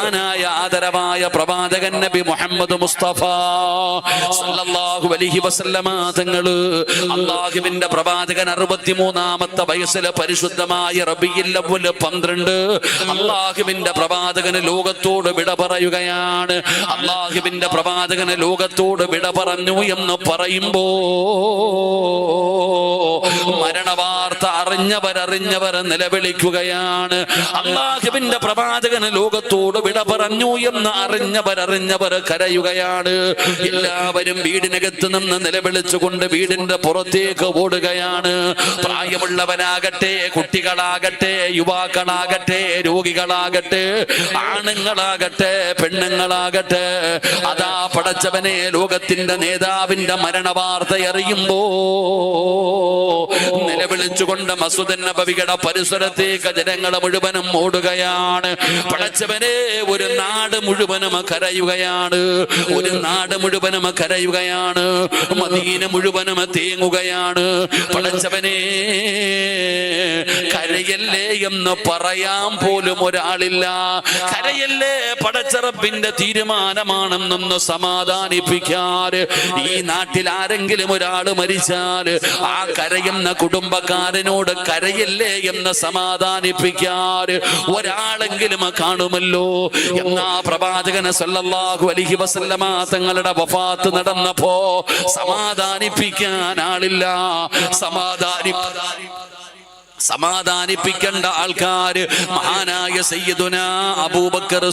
മഹാനായ ആദരവായ പ്രവാചകൻ നബി മുഹമ്മദ് മുസ്തഫ സല്ലല്ലാഹു അലൈഹി വസല്ലമ തങ്ങള് അല്ലാഹുവിന്റെ പ്രവാചകൻ 63-ാമത്തെ വയസ്സിൽ പരിശുദ്ധമായ റബീഉൽ അവ്വൽ 12 അല്ലാഹുവിന്റെ പ്രവാചകന് ലോകത്തോട് വിട പറയുകയാണ്. അല്ലാഹുവിന്റെ പ്രവാചകന് ലോകത്തോട് വിട പറഞ്ഞു എന്ന് പറയുമ്പോ മരണവാർത്ത അറിഞ്ഞവർ നിലവിളിക്കുകയാണ്. അല്ലാഹുവിന്റെ പ്രവാചകന് ലോകത്തോട് വിട പറഞ്ഞു എന്ന് അറിഞ്ഞവർ കരയുകയാണ്. എല്ലാവരും വീടിനകത്ത് നിന്ന് നിലവിളിച്ചുകൊണ്ട് വീടിന്റെ പുറത്തേക്ക് ഓടുകയാണ്. പ്രായമുള്ളവനാകട്ടെ, കുട്ടികളാകട്ടെ, യുവാക്കളാകട്ടെ, രോഗികളാകട്ടെ, ആണുങ്ങളാകട്ടെ, പെണ്ണുങ്ങളാകട്ടെ, അതാ പടച്ചവനെ ലോകത്തിന്റെ നേതാവിന്റെ മരണവാർത്ത അറിയുമ്പോ നിലവിളിച്ചുകൊണ്ട് മസ്ജിദ് നബവിയുടെ പരിസരത്തേക്ക് ജനങ്ങൾ മുഴുവനും ഓടുകയാണ്. പടച്ചവനെ ഒരു നാട് മുഴുവനും കരയുകയാണ്. ഒരു നാട് മുഴുവനും കരയുകയാണ്. മദീന മുഴുവനും തേങ്ങുകയാണ്. പടച്ചവനെ കരയല്ലേ എന്ന് പറയാൻ പോലും ഒരാളില്ല. കരയല്ലേ, പടച്ചറപ്പിന്റെ തീരുമാനമാണെന്നൊന്ന് സമാധാനിപ്പിക്കാറ്. ഈ നാട്ടിൽ ആരെങ്കിലും ഒരാൾ മരിച്ചാൽ ആ കരയുന്ന കുടുംബക്കാരനോട് കരയല്ലേ എന്ന് സമാധാനിപ്പിക്കാറ് ഒരാളെങ്കിലും കാണുമല്ലോ. എന്നാ പ്രവാചകൻ സല്ലല്ലാഹു അലൈഹി വസല്ലമ തങ്ങളുടെ വഫാത്ത് നടന്നപ്പോ സമാധാനിപ്പിക്കാൻ ആളില്ല. സമാധാനിപ്പിക്കേണ്ട ആൾക്കാര് മഹാനായ സയ്യിദുനാ അബൂബക്കർ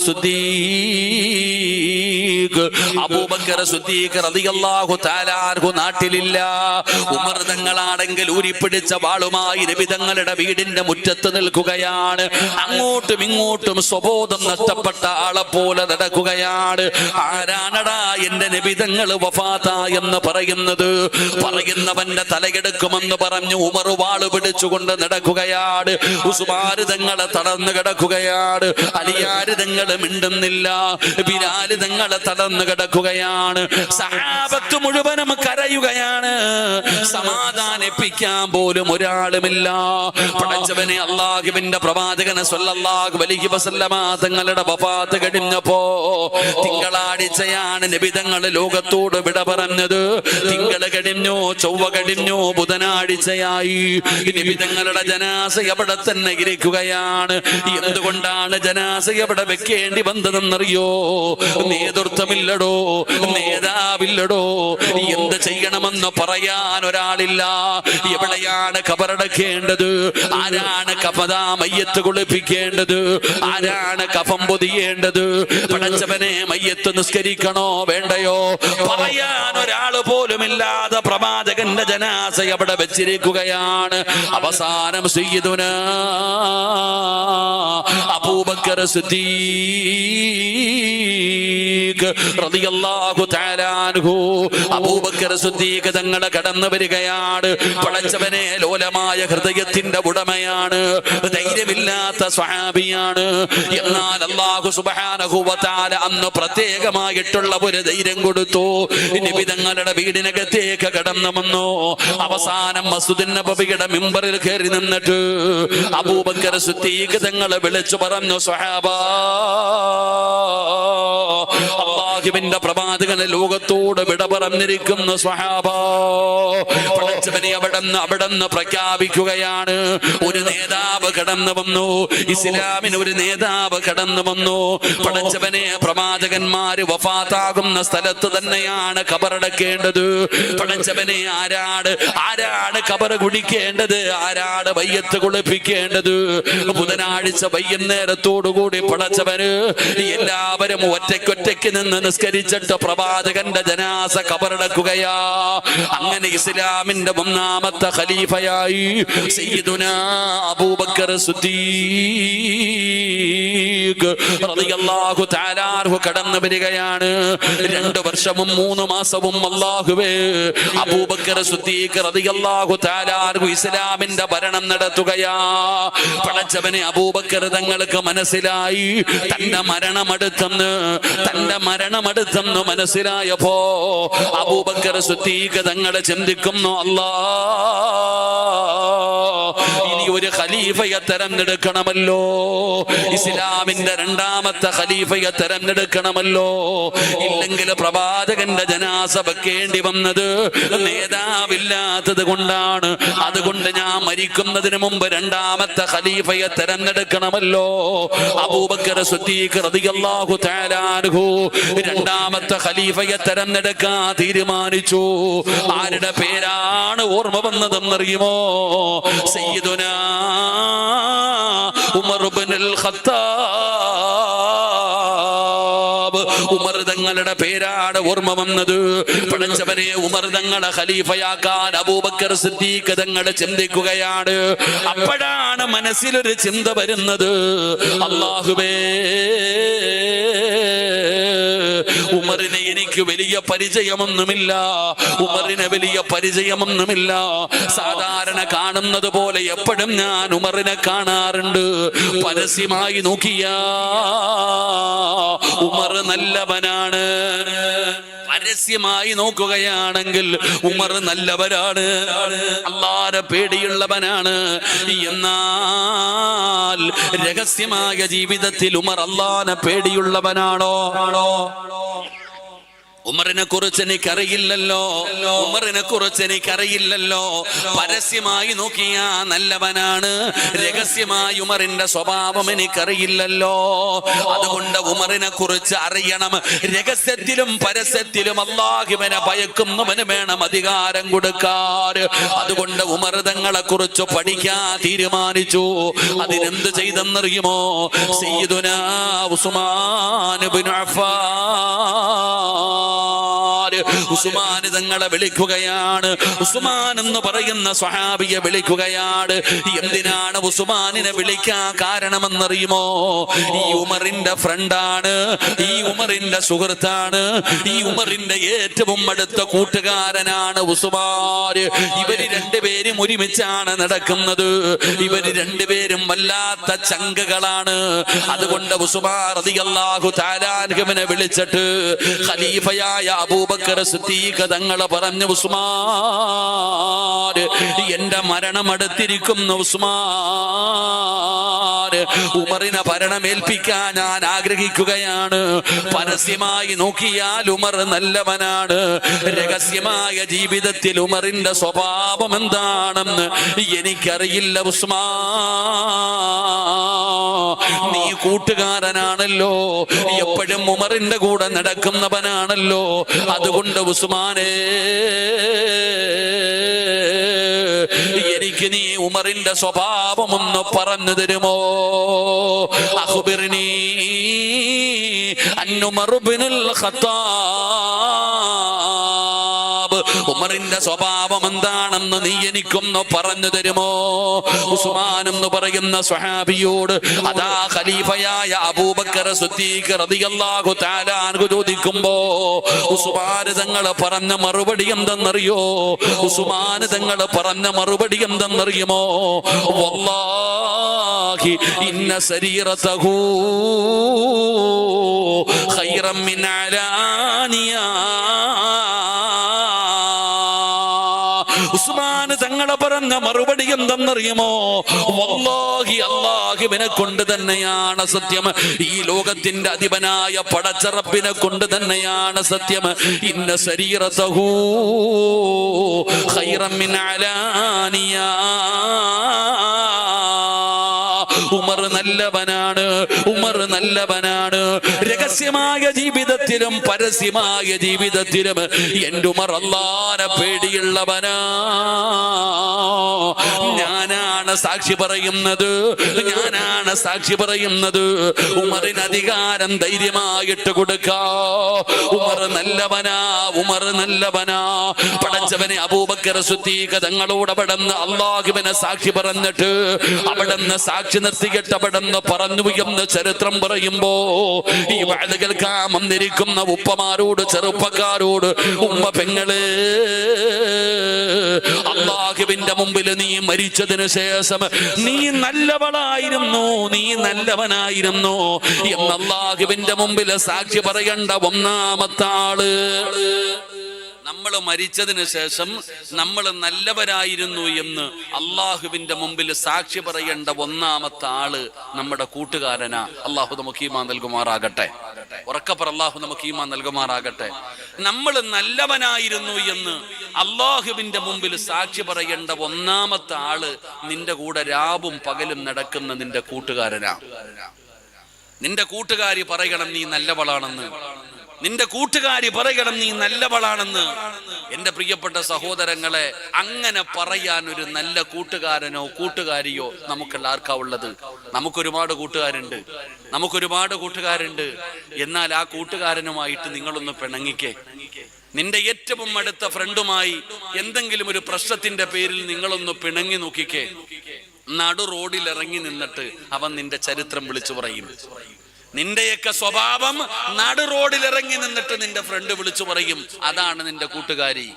സിദ്ദീഖ് റളിയല്ലാഹു തആല അൻഹു നാട്ടിലില്ല. ഉമർ തങ്ങളാണെങ്കിൽ ഊരിപ്പിടിച്ച വാളുമായി നബി തങ്ങളുടെ വീടിന്റെ മുറ്റത്ത് നിൽക്കുകയാണ്. അങ്ങോട്ടും ഇങ്ങോട്ടും സ്വബോധം നഷ്ടപ്പെട്ട ആളെ പോലെ നടക്കുകയാണ്. ആരാണടാ എന്റെ നബി തങ്ങൾ വഫാത്തായെന്ന് പറയുന്നവന്റെ തലയെടുക്കുമെന്ന് പറഞ്ഞു ഉമർ വാള് പിടിച്ചുകൊണ്ട് നടക്കുകയാണ്. ഉസ്മാൻ തങ്ങളെ തടർന്നു കിടക്കുകയാണ്. അലിയാർ തങ്ങൾ മിണ്ടുന്നില്ല. ബിലാൽ തങ്ങളെ തടർന്നു കിടക്കുകയാണ്. സഹാബത്ത് മുഴുവനും കരയുകയാണ്. സമാധാനിപ്പിക്കാൻ പോലും ഒരാളുമില്ല. പടച്ചവനെ അല്ലാഹുവിന്റെ പ്രവാചകൻ സല്ലല്ലാഹു അലൈഹി വസല്ലമ തങ്ങളുടെ വഫാത്ത് കഴിഞ്ഞപ്പോ തിങ്കളാഴ്ചയാണ് നബി തങ്ങൾ ലോകത്തോട് വിട പറഞ്ഞത്. തിങ്കൾ കഴിഞ്ഞു, ചൊവ്വ കഴിഞ്ഞു, ബുധനാഴ്ചയായി. നബി തങ്ങളുടെ ജനാസ എവിടെ തന്നെ ഇരിക്കുകയാണ്. എന്തുകൊണ്ടാണ് ജനാസ എവിടെ വെക്കേണ്ടി വന്നതെന്നറിയോ? നേതൃത്വമില്ലടോ, നേതാവില്ലടോ. എന്ത് ചെയ്യണമെന്ന് പറയാൻ ഒരാളില്ല. എവിടെയാണ് ഖബറടക്കേണ്ടത്? ആരാണ് കഫദാ മയ്യത്ത് കുളിപ്പിക്കേണ്ടത്? ആരാണ് കഫം പൊതിയേണ്ടത്? പടച്ചവനെ മയ്യത്ത് നിസ്കരിക്കണോ വേണ്ടയോ പറയാൻ ഒരാള് പോലുമില്ലാതെ പ്രവാചകന്റെ ജനാസ എവിടെ വെച്ചിരിക്കുകയാണ്. അവസാനം സയ്യിദുനാ അബൂബക്കർ സിദ്ദീഖ് റളിയല്ലാഹു തആല അൻഹു അബൂബക്കർ സിദ്ദീഖ് തങ്ങൾ കടന്നു വരികയാണ്. പടച്ചവനെ ലോലമായ ഹൃദയത്തിന്റെ ഉടമയാണ്. ധൈര്യമില്ലാത്ത സ്വഹാബിയാണ്. എന്നാൽ അല്ലാഹു സുബ്ഹാനഹു വ തആല അന്ന് പ്രത്യേകമായിട്ടുള്ള ഒരു ധൈര്യം കൊടുത്തു. നബി തങ്ങളുടെ വീടിനകത്തേക്ക് കടന്നു വന്നു. അവസാനം മസ്ജിദ് നബവിയുടെ മിമ്പറിൽ കയറി നിന്നിട്ട് അബൂബക്കർ സിദ്ദീഖ് തങ്ങൾ വിളിച്ചു പറഞ്ഞു, സ്വഹാബാ, അല്ലാഹുവിന്റെ പ്രവാചകൻ ലോകത്തോട് വിട പറഞ്ഞിരിക്കുന്നു. സ്വഹാബാ, പടച്ചവനെ അവിടെന്ന് പ്രഖ്യാപിക്കുകയാണ്. ഒരു നേതാവ് കടന്നു വന്നു. ഇസ്ലാമിന് ഒരു നേതാവ് കടന്നു വന്നു. പടച്ചവനെ പ്രവാചകന്മാര് വഫാത്താകുന്ന സ്ഥലത്ത് തന്നെയാണ് ഖബറടക്കേണ്ടത്. പടച്ചവനെ ആരാണ് ഖബർ കുടിക്കേണ്ടത്? ആരാണ് വയ്യത്ത് കുളിപ്പിക്കേണ്ടത്? ബുധനാഴ്ച വൈകുന്നേരത്തോടുകൂടി പടച്ചവന് എല്ലാവരും ഒറ്റയ്ക്ക് നിന്ന് നിസ്കരിച്ചിട്ട് പ്രവാചകന്റെ ജനാസ ഖബറടക്കുകയാ. അങ്ങനെ ഇസ്ലാമിന്റെ ഒന്നാമത്തെ ഖലീഫയായി സയ്യിദുനാ അബൂബക്കർ സിദ്ദീഖ് റളിയല്ലാഹു തആല അൻഹു കടന്നു വരികയാണ്. 2 വർഷവും 3 മാസവും അല്ലാഹുവേ അബൂബക്കർ സിദ്ദീഖ് റളിയല്ലാഹു തആല അൻഹു ഇസ്ലാമിന്റെ ഭരണം നടത്തുകയാ. പടച്ചവനെ അബൂബക്കർ തങ്ങൾക്ക് മനസ്സിലായി തന്റെ മരണമടുത്തെന്ന് മനസ്സിലായപ്പോ അബൂബക്കർ സിദ്ദീഖ് തങ്ങളെ ചിന്തിക്കുന്നു, അല്ലാഹ് ഇനി ഒരു ഖലീഫയെ തെരഞ്ഞെടുക്കണമല്ലോ, ഇസ്ലാമിന്റെ രണ്ടാമത്തെ ഖലീഫയെ തെരഞ്ഞെടുക്കണമല്ലോ. ഇല്ലെങ്കിൽ പ്രവാചകന്റെ ജനാസ വെക്കേണ്ടി വന്നത് നേതാവില്ലാത്തത് കൊണ്ടാണ്. അതുകൊണ്ട് ഞാൻ മരിക്കുന്നതിന് മുമ്പ് രണ്ടാമത്തെ ഖലീഫയെ തെരഞ്ഞെടുക്കണമല്ലോ. അബൂബക്കർ സിദ്ദീഖ് റളിയല്ലാഹു തആല അൻഹു രണ്ടാമത്തെ ഖലീഫയെ തെരഞ്ഞെടുക്കാൻ തീരുമാനിച്ചു. ആരുടെ പേരാണ് ഓർമ്മ വന്നതെന്നറിയുമോ? സയ്യിദുനാ ഉമർ ഇബ്നുൽ ഖത്താബ്. ഉമർ തങ്ങളുടെ പേരാണ് ഓർമ്മ വന്നത്. പടച്ചവനെ, ഉമർ തങ്ങളെ ഖലീഫയാക്കാൻ അബൂബക്കർ സിദ്ദീഖ് തങ്ങൾ ചിന്തിക്കുകയാണ്. അപ്പോഴാണ് മനസ്സിലൊരു ചിന്ത വരുന്നത്, അല്ലാഹുവേ, ഉമറിനെ എനിക്ക് വലിയ പരിചയമൊന്നുമില്ല, ഉമറിനെ വലിയ പരിചയമൊന്നുമില്ല. സാധാരണ കാണുന്നത് പോലെ എപ്പോഴും ഞാൻ ഉമറിനെ കാണാറുണ്ട്. പരസ്യമായി നോക്കിയ ഉമർ നല്ലവനാണ്. പരസ്യമായി നോക്കുകയാണെങ്കിൽ ഉമർ നല്ലവരാണ്, അല്ലാഹുവിനെ പേടിയുള്ളവനാണ്. എന്നാൽ രഹസ്യമായ ജീവിതത്തിൽ ഉമർ അല്ലാഹുവിനെ പേടിയുള്ളവനാണോ? ഉമറിനെ കുറിച്ച് എനിക്കറിയില്ലല്ലോ, ഉമറിനെ കുറിച്ച് എനിക്കറിയില്ലല്ലോ. പരസ്യമായി നോക്കിയാ നല്ലവനാണ്, രഹസ്യമായി ഉമറിന്റെ സ്വഭാവം എനിക്കറിയില്ലല്ലോ. അതുകൊണ്ട് ഉമറിനെ കുറിച്ച് അറിയണം. രഹസ്യത്തിലും പരസ്യത്തിലും അല്ലാഹുവിനെ ഭയക്കുന്നവന് വേണം അധികാരം കൊടുക്കാൻ. അതുകൊണ്ട് ഉമർ തങ്ങളെ കുറിച്ച് പഠിക്കാൻ തീരുമാനിച്ചു. അതിനെന്ത് ചെയ്തെന്നറിയുമോ? സയ്യിദുനാ ഉസ്മാൻ ഇബ്നു അഫ്ഫാൻ ഉസ്മാൻ തങ്ങളെ വിളിക്കുകയാണ്. ഉസ്മാൻ എന്ന് പറയുന്ന സ്വഹാബിയെ വിളിക്കുകയാണ്. എന്തിനാണ് ഉസ്മാനിനെ വിളിക്കാൻ കാരണമെന്നറിയുമോ? ഈ ഉമറിന്റെ ഫ്രണ്ടാണ്, ഈ ഉമറിന്റെ സുഹൃത്താണ്, ഈ ഉമറിന്റെ ഏറ്റവും അടുത്ത കൂട്ടുകാരനാണ് ഉസ്മാൻ. ഇവര് രണ്ടുപേരും ഒരുമിച്ചാണ് നടക്കുന്നത്. ഇവര് രണ്ടുപേരും വല്ലാത്ത ചങ്കകളാണ്. അതുകൊണ്ട് ഉസ്മാൻ റളിയല്ലാഹു തആല അൻഹുവിനെ വിളിച്ചിട്ട് ഖലീഫയായ അബൂബക്കർ സിദ്ദീഖ് തങ്ങൾ പറഞ്ഞു, ഉസ്മാൻ, എന്റെ മരണം അടുത്തിരിക്കുന്നു ഉസ്മാൻ, ഉമറിനെ ഭരണമേൽപ്പിക്കാൻ ഞാൻ ആഗ്രഹിക്കുകയാണ്. പരസ്യമായി നോക്കിയാൽ ഉമർ നല്ലവനാണ്, രഹസ്യമായ ജീവിതത്തിൽ ഉമറിന്റെ സ്വഭാവം എന്താണെന്ന് എനിക്കറിയില്ല ഉസ്മാൻ. നീ കൂട്ടുകാരനാണല്ലോ, എപ്പോഴും ഉമറിന്റെ കൂടെ നടക്കുന്നവനാണല്ലോ. അതുകൊണ്ട് ഉസ്മാനെ, എനിക്ക് നീ ഉമറിന്റെ സ്വഭാവം ഒന്ന് പറഞ്ഞു തരുമോ? അഖ്ബിർനീ അൻ ഉമർ ഇബ്നുൽ ഖത്താബ്. ഉമറിന്റെ സ്വഭാവം എന്താണെന്ന് നീ എനിക്കൊന്ന് പറഞ്ഞു തരുമോ? ഉസ്മാൻ എന്ന് പറയുന്ന സ്വഹാബിയോട് അതാ ഖലീഫയായ അബൂബക്കർ സിദ്ദീഖ് റളിയല്ലാഹു തആല അൻഹു ചോദിക്കുമ്പോ ഉസ്മാൻ തങ്ങൾ പറഞ്ഞ മറുപടി എന്തെന്നറിയോ? ഉസ്മാൻ തങ്ങൾ പറഞ്ഞ മറുപടി എന്തെന്നറിയുമോ? വല്ലാഹി ഇന്ന സരീറതഹു ഖൈറൻ മിൻ അലാനിയാ. ഉസ്മാൻ തങ്ങളെ പറഞ്ഞ മറുപടി എന്തെന്നറിയുമോ? വല്ലാഹി, അല്ലാഹുവിനെ കൊണ്ട് തന്നെയാണ് സത്യം, ഈ ലോകത്തിന്റെ അധിപനായ പടച്ച റബ്ബിനെ കൊണ്ട് തന്നെയാണ് സത്യം. ഇന്ന സരീറതഹു ഖൈറൻ മിൻ അലാനിയാ. ഉമർ നല്ലവനാണ്, ഉമർ നല്ലവനാണ്. രഹസ്യമായ ജീവിതത്തിലും പരസ്യമായ ജീവിതത്തിലും എൻ്റെ ഉമർ അല്ലാഹുവിനെ പേടിയുള്ളവനാ. ഞാനാണ് സാക്ഷി പറയുന്നത്, ഞാനാണ് സാക്ഷി പറയുന്നത്. ഉമറിന് അധികാരം ധൈര്യമായിട്ട് കൊടുക്കാ. ഉമർ നല്ലവനാ, ഉമർ നല്ലവനാ. പടച്ചവനെ, അബൂബക്കർ സിദ്ദീഖ് തങ്ങളോട് അവിടുന്ന് അല്ലാഹുവിനെ സാക്ഷി പറഞ്ഞിട്ട് അവിടുന്ന് സാക്ഷി നിർത്തിയിട്ട് അവിടുന്ന് പറഞ്ഞു എന്ന് ചരിത്രം പറയുമ്പോ ഈ വഅദ് കേൾക്കാൻ വന്നിരിക്കുന്ന ഉപ്പമാരോട്, ചെറുപ്പക്കാരോട്, ഉമ്മ പെങ്ങളെ, അല്ലാഹുവിന്റെ മുമ്പിൽ നീ മരിച്ചതിന് ശേഷം നീ നല്ലവളായിരുന്നു, നീ നല്ലവനായിരുന്നു എന്ന് അല്ലാഹുവിന്റെ മുമ്പിൽ സാക്ഷി പറയേണ്ട ഒന്നാമത്തെ ആള് നമ്മൾ മരിച്ചതിന് ശേഷം നമ്മൾ നല്ലവരായിരുന്നു എന്ന് അള്ളാഹുവിന്റെ മുമ്പിൽ സാക്ഷി പറയേണ്ട ഒന്നാമത്തെ ആള് നമ്മുടെ കൂട്ടുകാരനാ. അള്ളാഹു നമുക്ക് ഈമാൻ നൽകുമാറാകട്ടെ. ഉറക്കപ്പറ, അള്ളാഹു നമുക്ക് ഈമാൻ നൽകുമാറാകട്ടെ. നമ്മൾ നല്ലവനായിരുന്നു എന്ന് അള്ളാഹുവിന്റെ മുമ്പിൽ സാക്ഷി പറയേണ്ട ഒന്നാമത്തെ ആള് നിന്റെ കൂടെ രാവും പകലും നടക്കുന്ന നിന്റെ കൂട്ടുകാരനാ. നിന്റെ കൂട്ടുകാരി പറയണം നീ നല്ലവളാണെന്ന്. നിന്റെ കൂട്ടുകാരി പറയണം നീ നല്ലവളാണെന്ന്. എന്റെ പ്രിയപ്പെട്ട സഹോദരങ്ങളെ, അങ്ങനെ പറയാൻ ഒരു നല്ല കൂട്ടുകാരനോ കൂട്ടുകാരിയോ നമുക്കെല്ലാവർക്കാ ഉള്ളത്. നമുക്കൊരുപാട് കൂട്ടുകാരുണ്ട്. എന്നാൽ ആ കൂട്ടുകാരനുമായിട്ട് നിങ്ങളൊന്ന് പിണങ്ങിക്കേ. നിന്റെ ഏറ്റവും അടുത്ത ഫ്രണ്ടുമായി എന്തെങ്കിലും ഒരു പ്രശ്നത്തിന്റെ പേരിൽ നിങ്ങളൊന്ന് പിണങ്ങി നോക്കിക്കേ. നടു റോഡിൽ ഇറങ്ങി നിന്നിട്ട് അവൻ നിന്റെ ചരിത്രം വിളിച്ചു പറയും. നിന്റെയൊക്കെ സ്വഭാവം നടു റോഡിൽ ഇറങ്ങി നിന്നിട്ട് നിന്റെ ഫ്രണ്ട് വിളിച്ചു പറയും. അതാണ് നിന്റെ കൂട്ടുകാരി.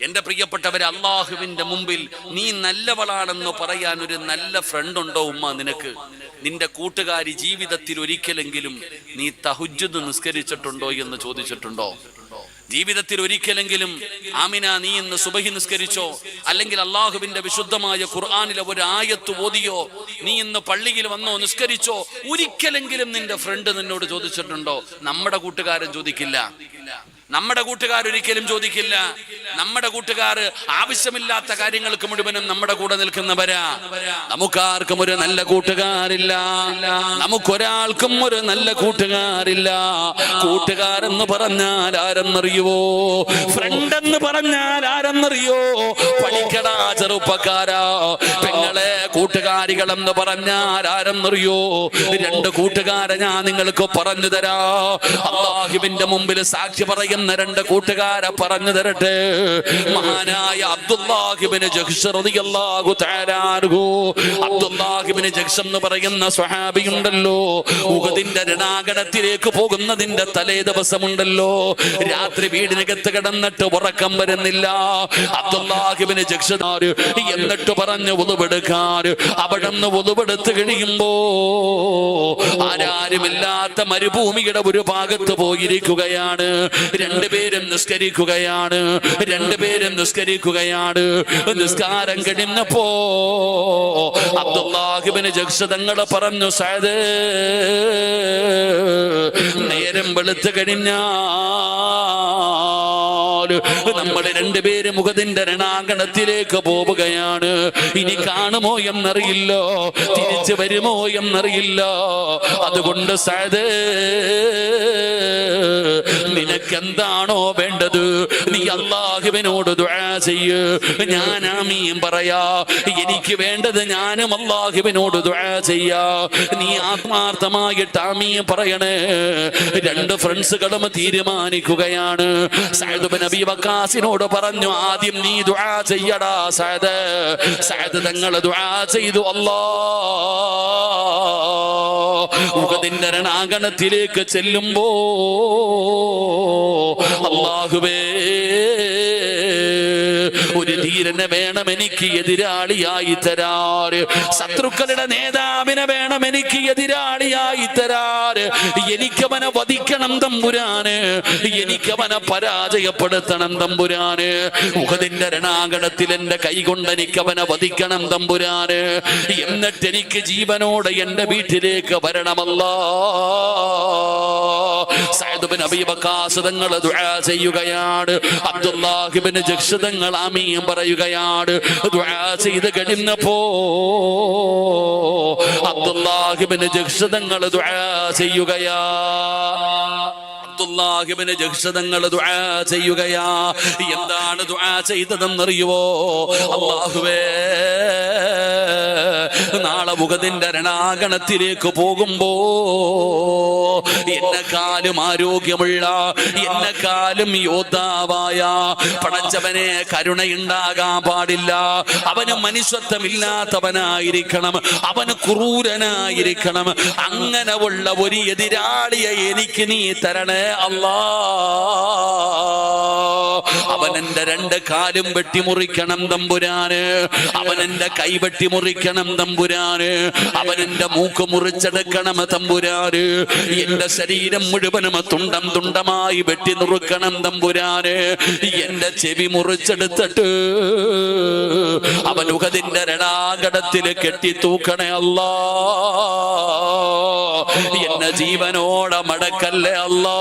എന്റെ പ്രിയപ്പെട്ടവരെ, അള്ളാഹുവിന്റെ മുമ്പിൽ നീ നല്ലവളാണെന്ന് പറയാൻ ഒരു നല്ല ഫ്രണ്ട് ഉണ്ടോ ഉമ്മ നിനക്ക്? നിന്റെ കൂട്ടുകാരി ജീവിതത്തിൽ ഒരിക്കലെങ്കിലും നീ തഹജ്ജുദ് നിസ്കരിച്ചിട്ടുണ്ടോ എന്ന് ചോദിച്ചിട്ടുണ്ടോ? ജീവിതത്തിൽ ഒരിക്കലെങ്കിലും ആമിന നീ ഇന്ന് സുബഹി നിസ്കരിച്ചോ? അല്ലെങ്കിൽ അള്ളാഹുവിന്റെ വിശുദ്ധമായ ഖുർആനിലെ ഒരു ആയത്ത് ഓതിയോ? നീ ഇന്ന് പള്ളിയിൽ വന്നോ, നിസ്കരിച്ചോ? ഒരിക്കലെങ്കിലും നിന്റെ ഫ്രണ്ട് നിന്നോട് ചോദിച്ചിട്ടുണ്ടോ? നമ്മുടെ കൂട്ടുകാരൻ ചോദിക്കില്ല. നമ്മുടെ കൂട്ടുകാരൊരിക്കലും ചോദിക്കില്ല. നമ്മുടെ കൂട്ടുകാർ ആവശ്യമില്ലാത്ത കാര്യങ്ങൾക്ക് മുഴുവനും നമ്മുടെ കൂടെ നിൽക്കുന്നവരാ. നമുക്കാർക്കും ഒരു നല്ല കൂട്ടുകാരില്ല. നമുക്കൊരാൾക്കും ഒരു നല്ല കൂട്ടുകാരില്ല. കൂട്ടുകാരെന്ന് പറഞ്ഞാൽ ആരെന്നറിയുവോ? ഫ്രണ്ട് എന്ന് പറഞ്ഞാൽ ആരെന്നറിയോ? പഠിക്കടാ ചെറുപ്പക്കാരാ, പെങ്ങളെ, കൂട്ടുകാരികളെന്ന് പറഞ്ഞാൽ ആരെന്നറിയോ? രണ്ട് കൂട്ടുകാരെ ഞാൻ നിങ്ങൾക്ക് പറഞ്ഞു തരാ. അല്ലാഹുവിന്റെ മുമ്പിൽ സാക്ഷി പറയുന്ന രണ്ട് കൂട്ടുകാരെ പറഞ്ഞു തരട്ടെ. മഹാനായ അബ്ദുല്ലാഹ് ഇബ്നു ജഹ്ശ് റളിയല്ലാഹു തആല അൻഹു. അബ്ദുല്ലാഹ് ഇബ്നു ജഹ്ശ് എന്ന് പറയുന്ന സ്വഹാബിയുണ്ടല്ലോ, ഉഹദിന്റെ രണാങ്കണത്തിലേക്ക് പോകുന്നതിന്റെ തലേ ദിവസമുണ്ടല്ലോ, രാത്രി വീടിനകത്ത് കിടന്നിട്ട് ഉറക്കം വരുന്നില്ല. അബ്ദുല്ലാഹ് ഇബ്നു ജഹ്ശ് എന്നിട്ട് പറഞ്ഞു വുളുവെടുക്കാൻ. അവിടെ നിന്ന് വുളുവെടുത്ത് കഴിയുമ്പോ ആരാരുമില്ലാത്ത മരുഭൂമിയുടെ ഒരു ഭാഗത്ത് പോയിരിക്കുകയാണ്. രണ്ടുപേരും നിസ്കരിക്കുകയാണ്. നിസ്കാരം കഴിഞ്ഞപ്പോ അബ്ദുല്ലാഹ് ഇബ്നു ജഹ്ശ് തങ്ങൾ പറഞ്ഞു, സഅദ്, നേരം വെളുത്ത് കഴിഞ്ഞാൽ നമ്മൾ രണ്ടുപേരും ഉഹദിന്റെ രണാങ്കണത്തിലേക്ക് പോവുകയാണ്. ഇനി കാണുമോ എന്നറിയില്ല, തിരിച്ചു വരുമോ എന്നറിയില്ല. അതുകൊണ്ട് സഅദ്, നിനക്കെന്താണോ വേണ്ടത് നീ അല്ലാഹുവിനോട് ദുആ ചെയ്യ്. ഞാൻ ആമീൻ പറയാ. എനിക്ക് വേണ്ടത് ഞാനും അല്ലാഹുവിനോട് ദുആ ചെയ്യാ. നീ ആത്മാർത്ഥമായിട്ട് ആമീൻ പറയണേ. രണ്ട് ഫ്രണ്ട്സുകളും തീരുമാനിക്കുകയാണ്. സഅദ് ഇബ്നു അബീ വഖാസിനോട് പറഞ്ഞു, ആദ്യം നീ ദുആ ചെയ്യടാ സഅദ്. സഅദ് തങ്ങൾ ദുആ ചെയ്തു. ഉഹദിന്റെ രണാങ്കണത്തിലേക്ക് ചെല്ലുമ്പോ അല്ലാഹുവേ, ഒരു ധീരനെ വേണം എനിക്ക് എതിരാളിയായി തരാൻ. ശത്രുക്കളുടെ നേതാവിനെ വേണം എനിക്ക് എതിരാളിയായി തരാൻ. എനിക്കവനെ വധിക്കണം തമ്പുരാന്, എനിക്കവനെ പരാജയപ്പെടുത്തണം തമ്പുരാന്. ഉഹദിന്റെ രണാങ്കണത്തിൽ എന്റെ കൈ കൊണ്ട് എനിക്കവനെ വധിക്കണം തമ്പുരാന്. എന്നിട്ട് എനിക്ക് ജീവനോടെ എന്റെ വീട്ടിലേക്ക് വരണമല്ലാ. സഅദ് ഇബ്നു അബീ വഖാസ് തങ്ങൾ ദുആ ചെയ്യുകയാണ്. അബ്ദുല്ലാഹ് ഇബ്നു ജഹ്ശ് തങ്ങൾ ആമീൻ പറയുകയാണ്. ദുആ ചെയ്ത് കഴിഞ്ഞപ്പോ അബ്ദുല്ലാഹ് ഇബ്നു ജഹ്ശ് തങ്ങൾ ദുആ ചെയ്യുകയാ. അബ്ദുല്ലാഹ് ഇബ്നു ജഹ്ശ് തങ്ങൾ ദുആ ചെയ്യുകയാ. എന്താണ് ദുആ ചെയ്തതെന്നറിയുവോ? അല്ലാഹുവേ, നാളെ ഉഹദിന്റെ രണാങ്കണത്തിലേക്ക് പോകുമ്പോ എന്നെക്കാളും ആരോഗ്യമുള്ള, എന്നെക്കാളും യോദ്ധാവായ പടച്ചവനെ കരുണയുണ്ടാകാൻ പാടില്ല. അവന് മനുഷ്യത്വമില്ലാത്തവനായിരിക്കണം, അവന് ക്രൂരനായിരിക്കണം. അങ്ങനെ ഉള്ള ഒരു എതിരാളിയെ എനിക്ക് നീ തരണേ അല്ലാ. അവൻ എന്റെ 2 കാലും വെട്ടിമുറിക്കണം തമ്പുരാന്, അവൻ എന്റെ കൈ വെട്ടിമുറിക്കണം തമ്പുരാന്, അവൻ എന്റെ മൂക്ക് മുറിച്ചെടുക്കണം തമ്പുരാന്, എന്റെ ശരീരം മുഴുവനും തുണ്ടം തുണ്ടമായി വെട്ടി നുറുക്കണം തമ്പുരാന്, എന്റെ ചെവി മുറിച്ചെടുത്തിട്ട് അവൻ ഉഹദിന്റെ രണാകടത്തിൽ കെട്ടി തൂക്കണേ അല്ലാ. എന്നെ ജീവനോടെ മടക്കല്ലേ അല്ലാ,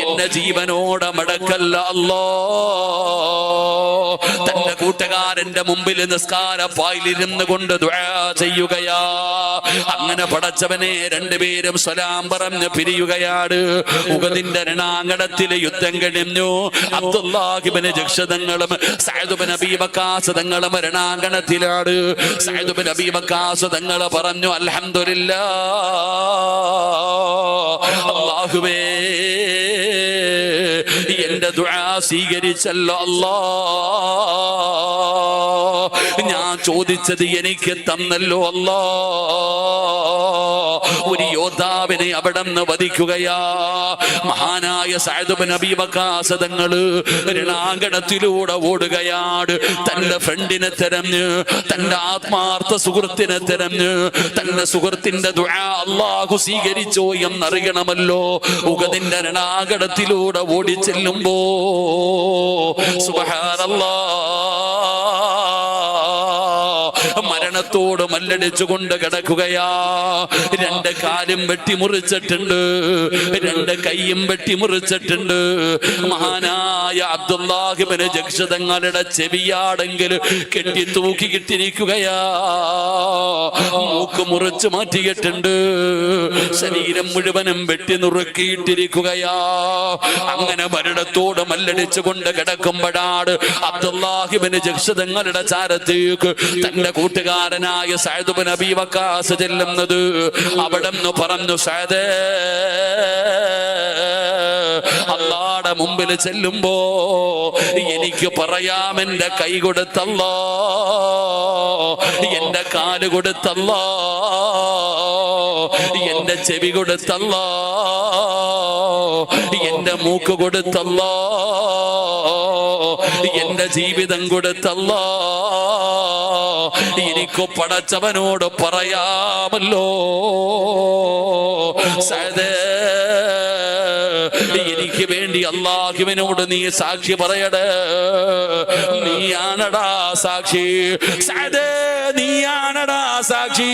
എന്നെ ജീവനോടെ മടക്കല്ല അല്ലാ. തന്റെ കൂട്ടുകാരന്റെ മുമ്പിൽ നിസ്കാരപ്പായിലിരുന്ന് കൊണ്ട് ദുആ ചെയ്യുകയാ. അങ്ങനെ പടച്ചവനെ 2 പേരും സലാം പറഞ്ഞ് പിരിയുകയാണ്. ഉഹദിന്റെ രണാങ്കണത്തിലെ യുദ്ധം കഴിഞ്ഞു. അബ്ദുല്ലാഹ് ഇബ്നു ജഹ്ശ് തങ്ങളും സഅദ് ഇബ്നു അബീ വഖാസ് തങ്ങളും രണാങ്കണത്തിലാണ്. സഅദ് ഇബ്നു അബീ വഖാസ് തങ്ങൾ പറഞ്ഞു, അൽഹംദുലില്ലാഹ്, അല്ലാഹുവേ എന്റെ ദുആ സ്വീകരിച്ചല്ലോ അല്ലാ. ഞാൻ ചോദിച്ചത് എനിക്ക് തന്നല്ലോ അല്ലാ. ഒരു യോദ്ധാവിനെ അവിടെ നിന്ന് വധിക്കുകയാ. മഹാനായ സഅദ് ഇബ്നു അബീ വഖാസ് തങ്ങള് രണാങ്കണത്തിലൂടെ ഓടുകയാണ്. തന്റെ ഫ്രണ്ടിനെ തെരഞ്ഞ്, തന്റെ ആത്മാർത്ഥ സുഹൃത്തിനെ തെരഞ്ഞ്, തന്റെ സുഹൃത്തിന്റെ ദുആ അല്ലാഹു സ്വീകരിച്ചോ എന്നറിയണമല്ലോ. ഉഹദിന്റെ രണാങ്കണത്തിലൂടെ ഓടിച്ചെല്ലുമ്പോ സുബ്ഹാനല്ലാഹ്, മരണത്തോട് മല്ലടിച്ചുകൊണ്ട് കിടക്കുകയാ. 2 കാലും വെട്ടിമുറിച്ചിട്ടുണ്ട്, 2 കൈയും വെട്ടിമുറിച്ചിട്ടുണ്ട്. മഹാനായ അബ്ദുല്ലാഹ് ഇബ്നു ജഹ്ശ് തങ്ങളുടെ ചെവിയാടെങ്കിൽ കെട്ടി തൂക്കിയിട്ടിരിക്കുകയാ. മൂക്ക് മുറിച്ച് മാറ്റിയിട്ടുണ്ട്, ശരീരം മുഴുവനും വെട്ടി നുറുക്കിയിട്ടിരിക്കുകയാ. അങ്ങനെ മരണത്തോട് മല്ലടിച്ചുകൊണ്ട് കിടക്കുമ്പോഴാണ് അബ്ദുല്ലാഹ് ഇബ്നു ജഹ്ശ് തങ്ങളുടെ ചാരത്തേക്ക് തന്റെ കൂട്ടുകാരനായ സഅദ് ഇബ്നു അബീ വഖാസ് ചെല്ലുന്നത്. അവിടെ നിന്ന് പറഞ്ഞു, സഅദേ, അല്ലാഹുവിന്റെ മുമ്പിൽ ചെല്ലുമ്പോ എനിക്ക് പറയാം, എന്റെ കൈ കൊടുത്തല്ലോ, എന്റെ കാല് കൊടുത്തല്ലോ, എന്റെ ചെവി കൊടുത്തല്ലോ, എന്റെ മൂക്ക് കൊടുത്തല്ലോ, എന്റെ ജീവിതം കൊടുത്തല്ലോ. എനിക്ക് പടച്ചവനോട് പറയാമല്ലോ, സഅദേ, എനിക്ക് വേണ്ടി അല്ലാഹുവിനോട് നീ സാക്ഷി പറയടേ. നീയാണടാ സാക്ഷി സഅദേ, നീയാണടാ സാക്ഷി.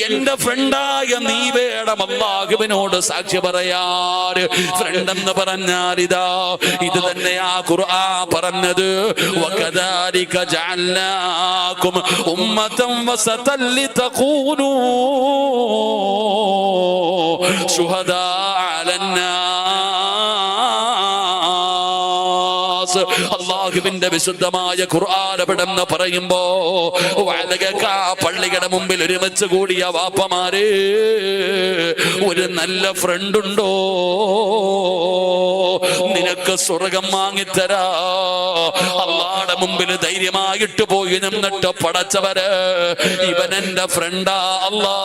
എന്റെ ഫ്രണ്ടായ നീ വേണം അല്ലാഹുവിനോട് സാക്ഷി പറയാൻ. ഫ്രണ്ട് എന്ന് പറഞ്ഞാൽ ഇതാ, ഇത് തന്നെയാ ഖുർആൻ പറഞ്ഞത്. വകദാലിക ജഅൽനാകും ഉമ്മതൻ വസതൻ ലിതകൂനൂ ശുഹദാ അലന്നാസ്. അല്ലാഹുവിന്റെ വിശുദ്ധമായ ഖുർആൻ എവിടെന്ന് പറയുമ്പോ പള്ളിയുടെ മുമ്പിൽ ഒരുമിച്ച് കൂടിയ വാപ്പമാരെ, ഒരു നല്ല ഫ്രണ്ട് ഉണ്ടോ? നിനക്ക് സ്വർഗം വാങ്ങിത്തരാ. അല്ലാഹുവിന്റെ മുമ്പിൽ ധൈര്യമായിട്ട് പോയി നിന്നിട്ട് പടച്ചവര്, ഇവൻ എന്റെ ഫ്രണ്ടാ അല്ലാ,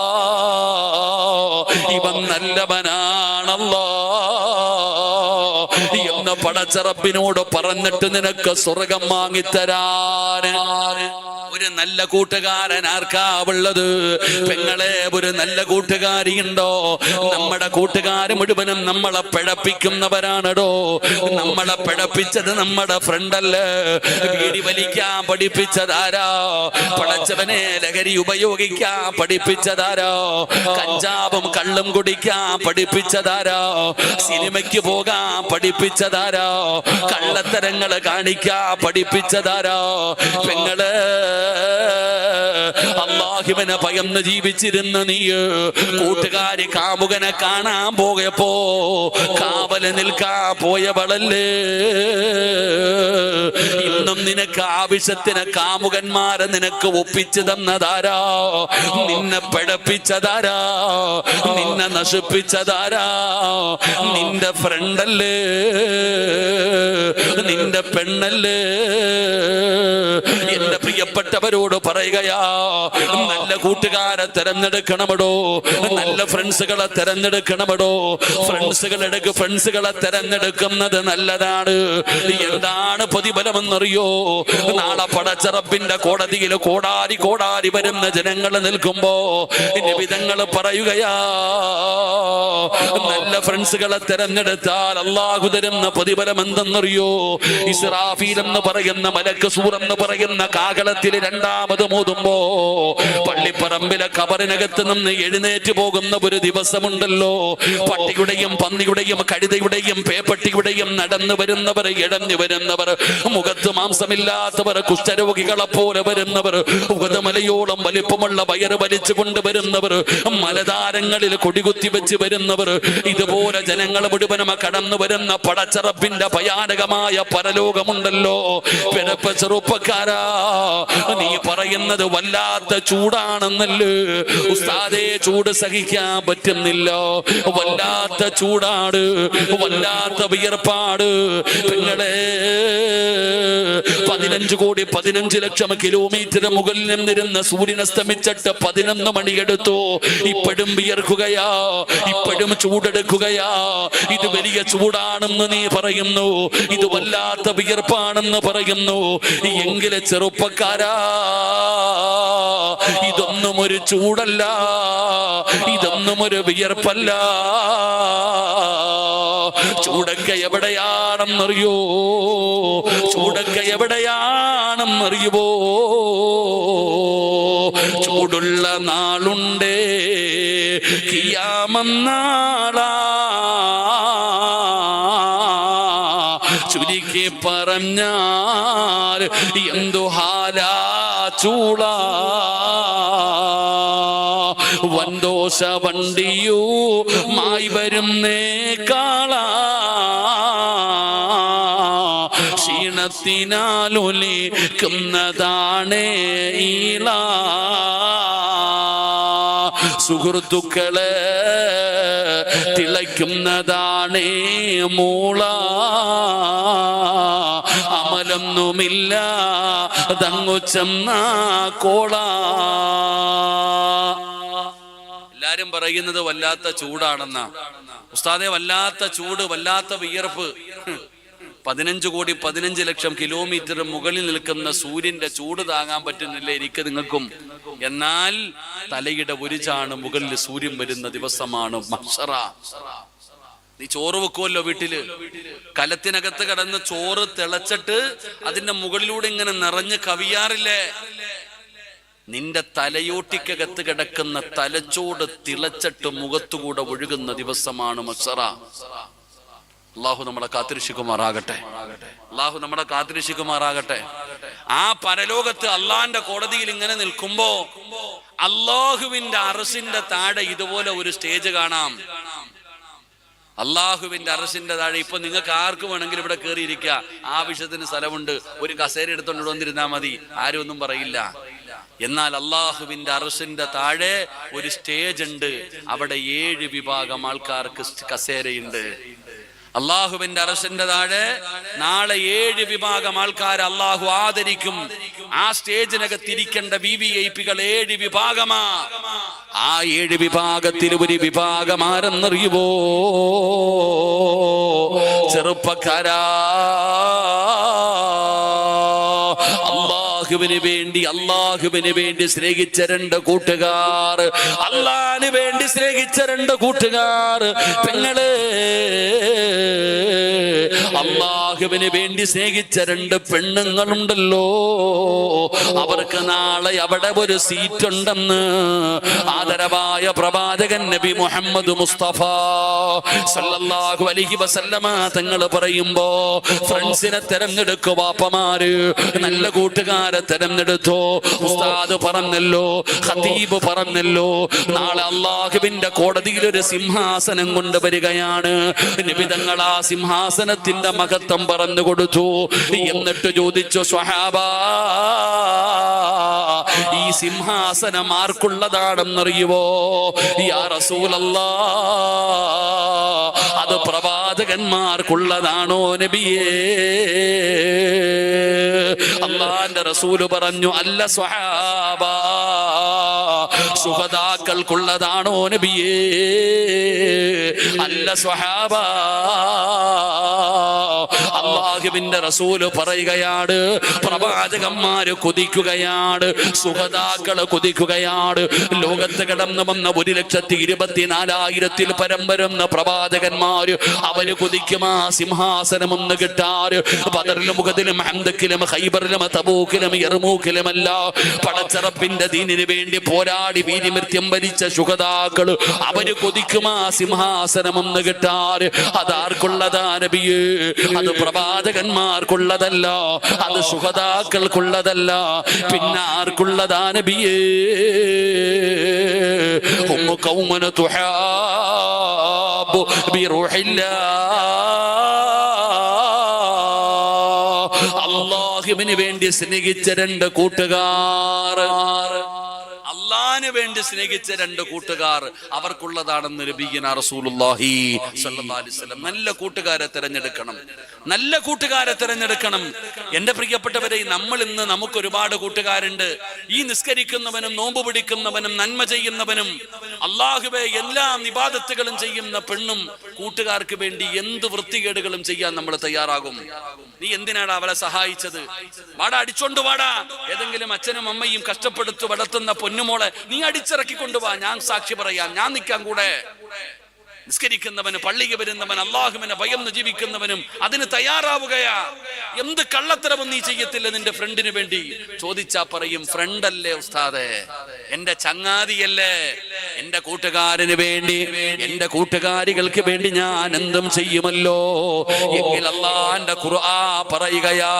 ഇവൻ നല്ലവനാണല്ലോ എന്ന് പടച്ച റബ്ബിനോട് പറഞ്ഞിട്ട് നിനക്ക് സ്വർഗം വാങ്ങിത്തരാന് ഒരു നല്ല കൂട്ടുകാരൻ ആർക്കാ ഉള്ളത്? പെങ്ങളെ, ഒരു നല്ല കൂട്ടുകാരി ഉണ്ടോ? നമ്മുടെ കൂട്ടുകാർ മുഴുവനും നമ്മളെ പിഴപ്പിക്കുന്നവരാണോ? നമ്മളെ പിഴപ്പിച്ചത് നമ്മുടെ ഫ്രണ്ടല്ലേ. വീടി വലിക്കാൻ പഠിപ്പിച്ചതാരാ? പടച്ചവനെ, ലഹരി ഉപയോഗിക്കാൻ പഠിപ്പിച്ചതാരാ? കഞ്ചാവും കള്ളും കുടിക്കാൻ പഠിപ്പിച്ചതാരാ? സിനിമയ്ക്ക് പോകാൻ പഠിപ്പിച്ചതാരാ? കള്ളത്തരങ്ങള് കാണിക്കാൻ പഠിപ്പിച്ചതാരാ? പെങ്ങള്, അല്ലാഹുവിനെ ഭയന്ന് ജീവിച്ചിരുന്ന നീ കൂട്ടുകാരി കാമുകനെ കാണാൻ പോയപ്പോ കാവല് നിൽക്കാൻ പോയവളല്ലേ? ഇന്നും നിനക്ക് ആവശ്യത്തിന് കാമുകന്മാരെ നിനക്ക് ഒപ്പിച്ചു തന്നതാരാ? നിന്നെ പിഴപ്പിച്ചതാരാ? നിന്നെ നശിപ്പിച്ചതാരാ? നിന്റെ ഫ്രണ്ടല്ലേ? നിന്റെ പെണ്ണല്ലേ? എന്റെ പ്രിയപ്പെട്ടവരോട് പറയുകയാ, നല്ല കൂട്ടുകാരെ തെരഞ്ഞെടുക്കണമടോ, നല്ല ഫ്രണ്ട്സുകളെ തെരഞ്ഞെടുക്കണമടോ. ഫ്രണ്ട്സുകളെ തെരഞ്ഞെടുക്കുന്നത് നല്ലതാണ്. എന്താണ് പ്രതിഫലമെന്നറിയോ? നാളെ പടച്ചറപ്പിന്റെ കോടതിയിൽ കോടാരി വരുന്ന ജനങ്ങൾ നിൽക്കുമ്പോ നിബിധങ്ങൾ പറയുകയാ, നല്ല ഫ്രണ്ട്സുകളെ തെരഞ്ഞെടുത്താൽ അല്ലാഹു തരുന്ന പ്രതിഫലം എന്തെന്നറിയോ? ഇസ്രാഫീൽ എന്ന് പറയുന്ന മലക്ക് സൂർ എന്ന് പറയുന്ന കാഹളത്തിൽ രണ്ടാമത് മോതുമ്പോ പള്ളിപ്പറമ്പിലെ കബറിനകത്ത് നിന്ന് എഴുന്നേറ്റ് പോകുന്ന ഒരു ദിവസമുണ്ടല്ലോ. പട്ടിയുടെയും പന്നിയുടെയും കഴുതയുടെയും പേപ്പട്ടിയുടെയും നടന്നു വരുന്നവർ, ഇഴഞ്ഞു വരുന്നവർ, മുഖത്ത് മാംസമില്ലാത്തവർ, കുഷ്ഠരോഗികളെ പോലെ വരുന്നവർ, ഉഗതമലയോളം വലിപ്പമുള്ള വയറ് വലിച്ചു കൊണ്ടുവരുന്നവർ, മലതാരങ്ങളിൽ കൊടികുത്തി വെച്ച് വരുന്നവർ, ഇതുപോലെ ജനങ്ങൾ മുഴുവനും കടന്നു വരുന്ന പടച്ചറപ്പിന്റെ ഭയാനകമായ പരലോകമുണ്ടല്ലോ. പിഴപ്പ ചെറുപ്പക്കാരാ, നീ പറയുന്നത് വല്ലാത്ത ചൂടാണെന്നല്ലേ ഉസ്താദേ? ചൂട് സഹിക്കാൻ പറ്റുന്നില്ല, വല്ലാത്ത ചൂടാണ്, വല്ലാത്ത വിയർപ്പാട്. നിങ്ങളെ 15,15,00,000 കിലോമീറ്റർ മുകളിൽ നിന്നിരുന്ന സൂര്യൻ അസ്തമിച്ചിട്ട് 11 മണിയെടുത്തു. ഇപ്പോഴും വിയർക്കുകയാ, ഇപ്പോഴും ചൂടെടുക്കുകയാ. ഇത് വലിയ ചൂടാണെന്ന് നീ പറയുന്നു, ഇത് വല്ലാത്ത വിയർപ്പാണെന്ന് പറയുന്നു. എങ്കിലെ ചെറുപ്പക്കാരാ, ഇതൊന്നും ഒരു ചൂടല്ല, ഇതൊന്നും ഒരു വിയർപ്പല്ല. ചൂടൊക്കെ എവിടെയാണെന്നറിയോ? ചൂടൊക്കെ എവിടെയാണെന്നറിയുവോ? ചൂടുള്ള നാളുണ്ടേ, ഖിയാമന്നാളാ. ചുരുക്കി പറഞ്ഞാൽ എന്തു ഹാലാ ചൂള. വൻദോഷ വണ്ടിയൂ മായി വരുന്നേ കാള. ക്ഷീണത്തിനാലൊലിക്കുന്നതാണേ ഈള. സുഹൃത്തുക്കളെ തിളയ്ക്കുന്നതാണേ മൂള. അമലൊന്നുമില്ല തങ്ങു ചെന്ന കോള. എല്ലാരും പറയുന്നത് വല്ലാത്ത ചൂടാണെന്നാ. ഉസ്താദെ, വല്ലാത്ത ചൂട്, വല്ലാത്ത വിയർപ്പ്. 15,15,00,000 കിലോമീറ്റർ മുകളിൽ നിൽക്കുന്ന സൂര്യന്റെ ചൂട് താങ്ങാൻ പറ്റുന്നില്ല എനിക്ക് നിങ്ങൾക്കും. എന്നാൽ തലയുടെ ഒരു ചാണ് മുകളിൽ സൂര്യൻ വരുന്ന ദിവസമാണ് മഹ്ശറ. നീ ചോറ് വെക്കുമല്ലോ വീട്ടില്, കലത്തിനകത്ത് കിടന്ന് ചോറ് തിളച്ചിട്ട് അതിന്റെ മുകളിലൂടെ ഇങ്ങനെ നിറഞ്ഞ് കവിയാറില്ലേ? നിന്റെ തലയോട്ടിക്കകത്ത് കിടക്കുന്ന തലച്ചോട് തിളച്ചിട്ട് മുഖത്തുകൂടെ ഒഴുകുന്ന ദിവസമാണ് മഹ്ശറ. അള്ളാഹു നമ്മളെ കാത്തിരക്ഷിക്കുമാറാകട്ടെ, അള്ളാഹു നമ്മളെ കാത്തിരക്ഷിക്കുമാറാകട്ടെ. ആ പരലോകത്ത് അള്ളാന്റെ കോടതിയിൽ ഇങ്ങനെ നിൽക്കുമ്പോ അള്ളാഹുവിന്റെ അർശിന്റെ താഴെ ഇതുപോലെ ഒരു സ്റ്റേജ് കാണാം. അള്ളാഹുവിന്റെ അർശിന്റെ താഴെ ഇപ്പൊ നിങ്ങൾക്ക് ആർക്ക് വേണമെങ്കിലും ഇവിടെ കയറിയിരിക്കുക, ആവശ്യത്തിന് സ്ഥലമുണ്ട്. ഒരു കസേര എടുത്തോണ്ട് വന്നിരുന്നാ മതി, ആരും ഒന്നും പറയില്ല. എന്നാൽ അള്ളാഹുവിന്റെ അർശിന്റെ താഴെ ഒരു സ്റ്റേജ് ഉണ്ട്, അവിടെ 7 വിഭാഗം ആൾക്കാർക്ക് കസേരയുണ്ട്. അള്ളാഹുവിന്റെ അർശിന്റെ താഴെ നാളെ 7 വിഭാഗം ആൾക്കാരെ അള്ളാഹു ആദരിക്കും. ആ സ്റ്റേജിനകത്ത് ഇരിക്കേണ്ട VVIPകൾ 7 വിഭാഗമാ. ആ 7 വിഭാഗത്തിൽ ഒരു വിഭാഗം ആരെന്നറിയുവോ? ചെറുപ്പക്കാരാ, അള്ളാഹുവിന് വേണ്ടി സ്നേഹിച്ച 2 കൂട്ടുകാർ, അള്ളാഹിന് വേണ്ടി സ്നേഹിച്ച 2 കൂട്ടുകാർ. പെങ്ങളെ, അള്ളാഹുവിന് വേണ്ടി സ്നേഹിച്ച 2 പെണ്ണുങ്ങളുണ്ടല്ലോ, അവർക്ക് നാളെ അവിടെ ഒരു സീറ്റ് ഉണ്ടെന്ന് ആദരവായ പ്രവാചകൻ നബി മുഹമ്മദ് മുസ്തഫ സല്ലല്ലാഹു അലൈഹി വസല്ലമ തങ്ങൾ പറയുമ്പോ, ഫ്രണ്ട്സിനെ തെരഞ്ഞെടുക്കു വാപ്പമാര്, നല്ല കൂട്ടുകാരെ തെരഞ്ഞെടുത്തോ. ഉസ്താദ് പറഞ്ഞല്ലോ, ഖതീബ് പറഞ്ഞല്ലോ, നാളെ അള്ളാഹുവിന്റെ കോടതിയിൽ ഒരു സിംഹാസനം കൊണ്ടുവരികയാണ്. നബി തങ്ങൾ ആ സിംഹാസനത്തിന്റെ മഹത്വം പറഞ്ഞു കൊടുത്തു. എന്നിട്ട് ചോദിച്ചു, സ്വഹാബാ, ഈ സിംഹാസനം ആർക്കുള്ളതാണെന്നറിയുവോ? യാ റസൂലല്ലാഹ്, അത് പ്രവാചകന്മാർക്കുള്ളതാണോ നബിയേ? അള്ളാന്റെ റസൂല് പറഞ്ഞു, അല്ല സ്വഹാബ, സുഹദാക്കൾക്കുള്ളതാണോ നബിയേ? അല്ല സ്വഹാബ. അല്ലാഹുവിന്റെ റസൂല് പറയുകയാണ്, പ്രവാചകന്മാര് കൊതിക്കുകയാണ്, സുഹദാക്കള് കൊതിക്കുകയാണ്. ലോകത്ത് കടന്നു വന്ന 1,24,000 പരം വരുന്ന പ്രവാചകന്മാര് അവര് കൊതിക്കുമാ സിംഹാസനം ഒന്ന് കിട്ടാറ്. ബദറിലും ഉഹദിലും ഹംദക്കിലും ഖൈബറിലും തബൂക്കിലും യർമൂക്കിലുമല്ല, പടച്ചറപ്പിന്റെ ദീനിന് വേണ്ടി പോരാടി വീരമൃത്യം വരിച്ച ശുഹദാക്കള് അവര് കൊതിക്കുമാ സിംഹാസനം ഒന്ന് കിട്ടാറ്. അതാർക്കുള്ളതാ നബിയേ? അത് പ്രവാചകന്മാർക്കുള്ളതല്ല, അത് ശുഹദാക്കൾക്കുള്ളതല്ല. പിന്നെ ആർക്കുള്ളതാ നബിയേ? ഹും ഖൗമൻ തുഹാബു ബിറൂഹില്ലാഹ്. അല്ലാഹുവിന് വേണ്ടി സ്നേഹിച്ച 2 കൂട്ടുകാർ, അള്ളാഹിന് വേണ്ടി സ്നേഹിച്ച 2 കൂട്ടുകാർ, അവർക്കുള്ളതാണെന്ന് നബിയുനാ റസൂലുള്ളാഹി സ്വല്ലല്ലാഹു അലൈഹി വസല്ലം. നല്ല കൂട്ടുകാരെ തിരഞ്ഞെടുക്കണം, നല്ല കൂട്ടുകാരെ തിരഞ്ഞെടുക്കണം. എന്റെ പ്രിയപ്പെട്ടവരെ, നമ്മൾ ഇന്ന് നമുക്ക് ഒരുപാട് കൂട്ടുകാരുണ്ട്. ഈ നിസ്കരിക്കുന്നവനും നോമ്പ് പിടിക്കുന്നവനും നന്മ ചെയ്യുന്നവനും അല്ലാഹുവേ എല്ലാ ഇബാദത്തുകളും ചെയ്യുന്ന പെണ്ണും കൂട്ടുകാർക്ക് വേണ്ടി എന്ത് വൃത്തികേടുകളും ചെയ്യാൻ നമ്മൾ തയ്യാറാകും. നീ എന്തിനാണ് അവളെ സഹായിച്ചത്? വാടാ, അടിച്ചോണ്ട് വാടാ. ഏതെങ്കിലും അച്ഛനും അമ്മയും കഷ്ടപ്പെടുത്തു വളർത്തുന്ന പൊന്നുമോളെ നീ അടിച്ചിറക്കി കൊണ്ടുപോവാ, ഞാൻ സാക്ഷി പറയാം, ഞാൻ നിൽക്കാൻ കൂടെ. നിസ്കരിക്കുന്നവന്, പള്ളിക്ക് വരുന്നവൻ, അല്ലാഹുവിനെ ഭയന്ന് ജീവിക്കുന്നവനും അതിന് തയ്യാറാവുകയാ. എന്ത് കള്ളത്തരവും നീ ചെയ്യത്തില്ല നിന്റെ ഫ്രണ്ടിന് വേണ്ടി. ചോദിച്ചാ പറയും, ഫ്രണ്ടല്ലേ ഉസ്താദേ, എന്റെ ചങ്ങാതിയല്ലേ, എന്റെ കൂട്ടുകാരന് വേണ്ടി, എന്റെ കൂട്ടുകാരികൾക്ക് വേണ്ടി ഞാൻ എന്തും ചെയ്യുമല്ലോ. എങ്കിൽ അല്ലാഹുവിന്റെ ഖുർആൻ പറയുകയാ,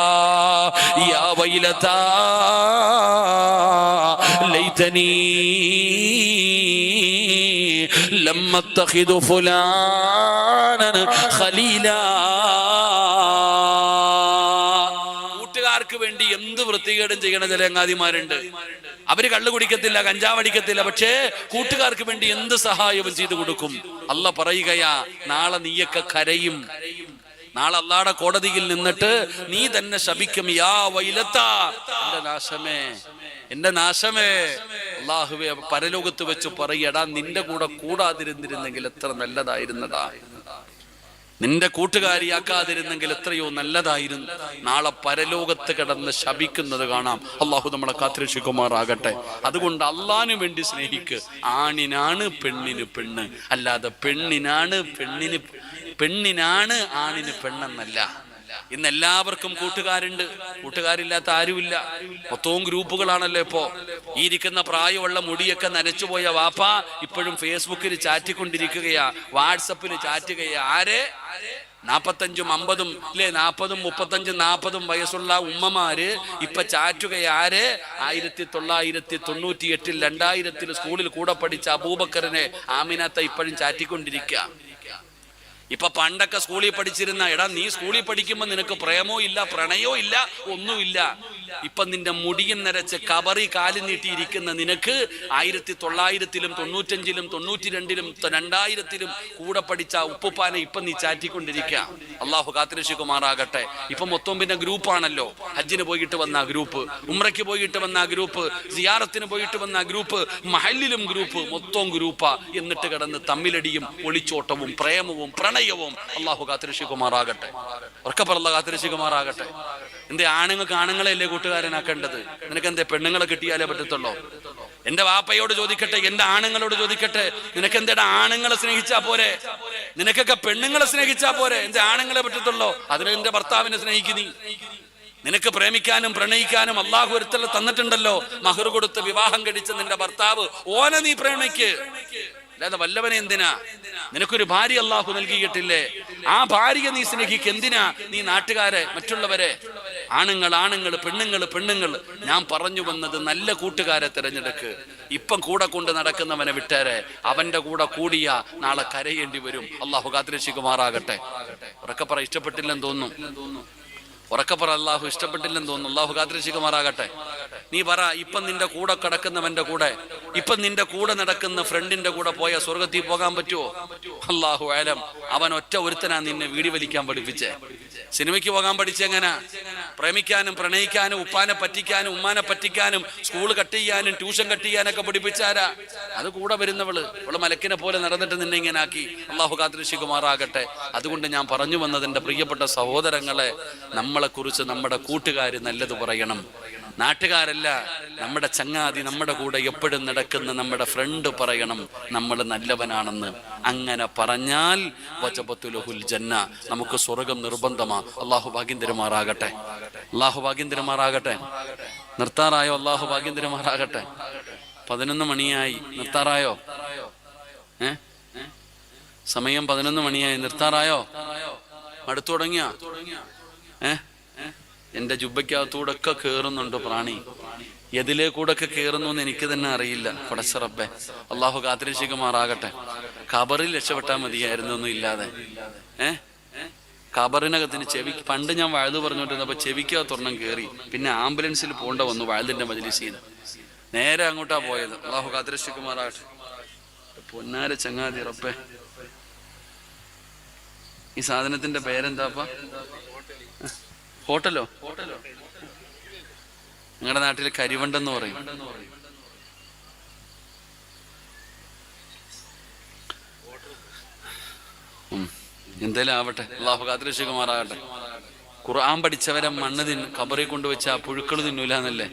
യാ വൈലതാ ലൈതനീ ലമ്മ അത്തഖിദു ഫുലാനൻ ഖലീലാ. കൂട്ടുകാർക്ക് വേണ്ടി എന്ത് വൃത്തികേടും ചെയ്യണ ചില ചങ്ങാതിമാരുണ്ട്. അവര് കള്ളു കുടിക്കത്തില്ല, കഞ്ചാവടിക്കത്തില്ല, പക്ഷേ കൂട്ടുകാർക്ക് വേണ്ടി എന്ത് സഹായവും ചെയ്തു കൊടുക്കും. അല്ലാഹ് പറയുകയാ, നാളെ നീയൊക്കെ കരയും. നാളെ അല്ലാഹുവിന്റെ കോടതിയിൽ നിന്നിട്ട് നീ തന്നെ ശപിക്കും, യാ വൈലത്താ, എന്റെ നാശമേ, എന്റെ നാശമേ. അല്ലാഹുവേ പരലോകത്ത് വെച്ച് പറയടാ, നിന്റെ കൂടെ കൂടാതിരുന്നിരുന്നെങ്കിൽ എത്ര നല്ലതായിരുന്നടാ, നിന്റെ കൂട്ടുകാരിയാക്കാതിരുന്നെങ്കിൽ എത്രയോ നല്ലതായിരുന്നു. നാളെ പരലോകത്ത് കിടന്ന് ശപിക്കുന്നത് കാണാം. അള്ളാഹു നമ്മളെ കാത്തിരക്ഷിക്കുമാറാകട്ടെ. അതുകൊണ്ട് അള്ളാഹിന് വേണ്ടി സ്നേഹിക്ക്. ആണിനാണ് പെണ്ണിന് പെണ്ണ്, അല്ലാതെ പെണ്ണിനാണ് ആണിന് പെണ്ണെന്നല്ല. ഇന്ന് എല്ലാവർക്കും കൂട്ടുകാരുണ്ട്, കൂട്ടുകാരില്ലാത്ത ആരുമില്ല. മൊത്തവും ഗ്രൂപ്പുകളാണല്ലോ ഇപ്പോ. ഈ ഇരിക്കുന്ന പ്രായമുള്ള മുടിയൊക്കെ നനച്ചുപോയ വാപ്പ ഇപ്പോഴും ഫേസ്ബുക്കിൽ ചാറ്റിക്കൊണ്ടിരിക്കുകയാ, വാട്സപ്പിൽ ചാറ്റുകയാ. ആരെ? 45, 50 അല്ലെ, 40, 35, 40 വയസ്സുള്ള ഉമ്മമാര് ഇപ്പൊ ചാറ്റുകയാരെ? 1998, 2000 സ്കൂളിൽ കൂടെ പഠിച്ച അബൂബക്കറിനെ ആമിനത്ത ഇപ്പോഴും ചാറ്റിക്കൊണ്ടിരിക്കുക. ഇപ്പൊ പണ്ടൊക്കെ സ്കൂളിൽ പഠിച്ചിരുന്ന, എടാ നീ സ്കൂളിൽ പഠിക്കുമ്പോ നിനക്ക് പ്രേമോ ഇല്ല, പ്രണയോ ഇല്ല, ഒന്നുമില്ല. ഇപ്പൊ നിന്റെ മുടിയും നരച്ച് കബറി കാലി നീട്ടിയിരിക്കുന്ന നിനക്ക് 1900-ലും 95-ലും 92-ലും 2000-ലും കൂടെ പഠിച്ച ഉപ്പുപ്പാനെ ഇപ്പൊ നീ ചാറ്റിക്കൊണ്ടിരിക്കുക. അള്ളാഹു കാത്തിരക്ഷിക്കുമാറാകട്ടെ. ഇപ്പൊ മൊത്തം പിന്നെ ഗ്രൂപ്പാണല്ലോ. ഹജ്ജിന് പോയിട്ട് വന്ന ഗ്രൂപ്പ്, ഉംറയ്ക്ക് പോയിട്ട് വന്ന ഗ്രൂപ്പ്, സിയാറത്തിന് പോയിട്ട് വന്ന ഗ്രൂപ്പ്, മഹല്ലിലും ഗ്രൂപ്പ്, മൊത്തം ഗ്രൂപ്പാ. എന്നിട്ട് കിടന്ന് തമ്മിലടിയും ഒളിച്ചോട്ടവും പ്രേമവും പ്രണയവും. അള്ളാഹു കാത്തിരക്ഷിക്കുമാറാകട്ടെ. ഉറക്കപ്പറല്ല കാത്തിരക്ഷിക്കുമാറാകട്ടെ. എന്തേ ആണുങ്ങൾക്ക് ആണുങ്ങളെയല്ലേ കൂട്ടുകാരനാക്കേണ്ടത്? നിനക്ക് എന്തേ പെണ്ണുങ്ങളെ കിട്ടിയാലേ പറ്റത്തുള്ളൂ? എന്റെ വാപ്പയോട് ചോദിക്കട്ടെ, എന്റെ ആണുങ്ങളോട് ചോദിക്കട്ടെ, നിനക്ക് എന്തേടാ ആണുങ്ങളെ സ്നേഹിച്ചാ പോരെ? നിനക്കൊക്കെ പെണ്ണുങ്ങളെ സ്നേഹിച്ചാ പോരെ? എന്റെ ആണുങ്ങളെ പറ്റത്തുള്ളൂ? അതിന് എന്റെ ഭർത്താവിനെ സ്നേഹിക്കുന്നീ. നിനക്ക് പ്രേമിക്കാനും പ്രണയിക്കാനും അള്ളാഹു ഒരുത്തല്ല തന്നിട്ടുണ്ടല്ലോ. മഹർ കൊടുത്ത് വിവാഹം കഴിച്ച നിന്റെ ഭർത്താവ്, ഓനെ നീ പ്രേമിക്ക്. അല്ലാതെ വല്ലവനെ എന്തിനാ? നിനക്കൊരു ഭാര്യ അള്ളാഹു നൽകിയിട്ടില്ലേ? ആ ഭാര്യയെ നീ സ്നേഹിക്ക്. എന്തിനാ നീ നാട്ടുകാരെ, മറ്റുള്ളവരെ? ആണുങ്ങൾ, പെണ്ണുങ്ങൾ. ഞാൻ പറഞ്ഞു വന്നത് നല്ല കൂട്ടുകാരെ തിരഞ്ഞെടുക്ക്. ഇപ്പം കൂടെ കൊണ്ട് നടക്കുന്നവനെ വിട്ടേരെ. അവന്റെ കൂടെ കൂടിയാ നാളെ കരയേണ്ടി വരും. അള്ളാഹു കാത്തിരക്ഷിക്കുമാറാകട്ടെ. ഉറക്കപ്പറ ഇഷ്ടപ്പെട്ടില്ലെന്ന് തോന്നുന്നു. ഉറക്കപ്പറ അള്ളാഹു ഇഷ്ടപ്പെട്ടില്ലെന്ന് തോന്നുന്നു. അള്ളാഹു കാത്തിരക്ഷിക്കുമാറാകട്ടെ. നീ പറ, ഇപ്പം നിന്റെ കൂടെ കിടക്കുന്നവന്റെ കൂടെ ഇപ്പൊ നിന്റെ കൂടെ നടക്കുന്ന ഫ്രണ്ടിന്റെ കൂടെ പോയ സ്വർഗത്തിൽ പോകാൻ പറ്റുമോ? അല്ലാഹു ആലം. അവൻ ഒറ്റ ഒരുത്തനാ നിന്നെ വീടി വലിക്കാൻ പഠിപ്പിച്ചേ. സിനിമയ്ക്ക് പോകാൻ പഠിച്ചെങ്ങനെ? പ്രേമിക്കാനും പ്രണയിക്കാനും ഉപ്പാനെ പറ്റിക്കാനും ഉമ്മാനെ പറ്റിക്കാനും സ്കൂൾ കട്ട് ചെയ്യാനും ട്യൂഷൻ കട്ട് ചെയ്യാനൊക്കെ പഠിപ്പിച്ചാരാ? അത് കൂടെ വരുന്നവള്. അവള് മലക്കിനെ പോലെ നടന്നിട്ട് നിന്നെ ഇങ്ങനെ ആക്കി. അള്ളാഹു കാത്തിരക്ഷിക്കുമാറാകട്ടെ. അതുകൊണ്ട് ഞാൻ പറഞ്ഞു വന്നതിന്റെ പ്രിയപ്പെട്ട സഹോദരങ്ങളെ, നമ്മളെ കുറിച്ച് നമ്മുടെ കൂട്ടുകാര് നല്ലത് പറയണം. നാട്ടുകാരല്ല, നമ്മുടെ ചങ്ങാതി, നമ്മുടെ കൂടെ എപ്പോഴും നടക്കുന്ന നമ്മുടെ ഫ്രണ്ട് പറയണം നമ്മൾ നല്ലവനാണെന്ന്. അങ്ങനെ പറഞ്ഞാൽ വജബത്തുലഹുൽ ജന്ന, നമുക്ക് സ്വർഗം നിർബന്ധമാ. അള്ളാഹു ഭാഗ്യം തരുമാറാകട്ടെ. അള്ളാഹു ഭാഗ്യം തരുമാറാകട്ടെ. നിർത്താറായോ? അള്ളാഹു ഭാഗ്യം തരുമാറാകട്ടെ. 11 മണിയായി. നിർത്താറായോ? സമയം 11 മണിയായി. നിർത്താറായോ? അടുത്തു തുടങ്ങിയ എന്റെ ജുബയ്ക്കകത്തൂടെ ഒക്കെ കേറുന്നുണ്ട് പ്രാണി. എതിലേ കൂടെ ഒക്കെ കേറുന്നു എന്ന് എനിക്ക് തന്നെ അറിയില്ല. പടച്ച റബ്ബേ, അള്ളാഹു കാത്തിരക്ഷിക്കുമാറാകട്ടെ. ഖബറിൽ രക്ഷപ്പെട്ടാൽ മതിയായിരുന്നു ഒന്നും ഇല്ലാതെ. ഖബറിനകത്തിന് ചെവി പണ്ട് ഞാൻ വഴുതു പറഞ്ഞോണ്ടിരുന്നപ്പോ ചെവിക്കകത്തൊരെണ്ണം കയറി. പിന്നെ ആംബുലൻസിൽ പോണ്ട വന്നു വഴുതിന്റെ മജ്‌ലിസിൽ. നേരെ അങ്ങോട്ടാ പോയത്. അള്ളാഹു കാത്തിരക്ഷിക്കുമാറാകട്ടെ. പൊന്നാര ചങ്ങാതി റബ്ബേ, ഈ സാധനത്തിന്റെ പേരെന്താപ്പാ? ഹോട്ടലോ? നിങ്ങളുടെ നാട്ടിൽ കരിവണ്ടെന്ന് പറയും. എന്തായാലും ആവട്ടെ. അള്ളാഹു കാത്തിരക്ഷിക്കുമാറാകട്ടെ. ഖുർആൻ പഠിച്ചവരെ മണ്ണ് ഖബറിൽ കൊണ്ടുവച്ച പുഴുക്കൾ തിന്നൂല എന്നല്ലേ?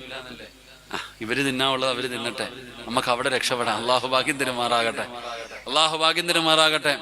ഇവര് തിന്നാവുള്ളത് അവര് തിന്നട്ടെ, നമുക്ക് അവിടെ രക്ഷപ്പെടാം. അള്ളാഹു ഭാഗ്യം തരുമാറാകട്ടെ. അള്ളാഹു ഭാഗ്യം തരുമാറാകട്ടെ.